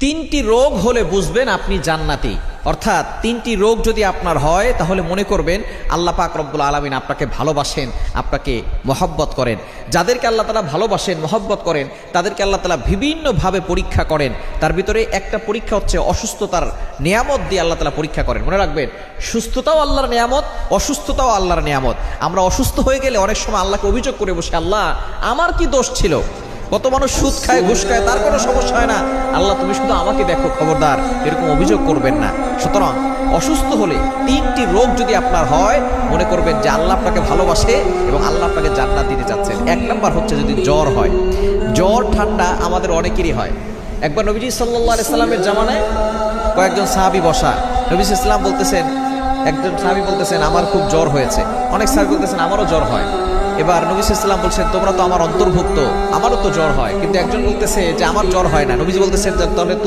তিনটি রোগ হলে বুঝবেন আপনি জান্নাতি। অর্থাৎ তিনটি রোগ যদি আপনার হয় তাহলে মনে করবেন আল্লাহ পাক রব্বুল আলামিন আপনাকে ভালোবাসেন, আপনাকে মহব্বত করেন। যাদেরকে আল্লাহ তাআলা ভালোবাসেন, মহব্বত করেন, তাদেরকে আল্লাহ তাআলা বিভিন্নভাবে পরীক্ষা করেন। তার ভিতরে একটা পরীক্ষা হচ্ছে অসুস্থতার নিয়ামত দিয়ে আল্লাহ তাআলা পরীক্ষা করেন। মনে রাখবেন, সুস্থতাও আল্লাহর নিয়ামত, অসুস্থতাও আল্লাহর নিয়ামত। আমরা অসুস্থ হয়ে গেলে অনেক সময় আল্লাহকে অভিযোগ করে বসে, আল্লাহ আমার কি দোষ ছিল? কত মানুষ সুদ খায়, ঘুষ খায়, তার কোনো সমস্যা হয় না, আল্লাহ তুমি শুধু আমাকে দেখো, খবরদার এরকম অভিযোগ করবেন না। সুতরাং অসুস্থ হলে তিনটি রোগ যদি আপনার হয়, মনে করবেন যে আল্লাহ আপনাকে ভালোবাসে এবং আল্লাহ আপনাকে জান্নাত দিতে চাচ্ছেন। এক নাম্বার হচ্ছে যদি জ্বর হয়। জ্বর ঠান্ডা আমাদের অনেকেরই হয়। একবার নবীজি সাল্লাল্লাহু আলাইহি সাল্লামের জামানায় কয়েকজন সাহাবী বসা, নবী সাল্লাল্লাহু বলতেছেন, একজন সাহাবী বলতেছেন আমার খুব জ্বর হয়েছে, অনেক সাহাবী বলতেছেন আমারও জ্বর হয়। এবার নবী সাল্লাল্লাহু আলাইহি ওয়াসাল্লাম বলছেন তোমরা তো আমার অন্তর্ভুক্ত, আমারও তো জ্বর হয়। কিন্তু একজন বলতেছে যে আমার জ্বর হয় না। নবীজি বলতেছেন তাহলে তুমি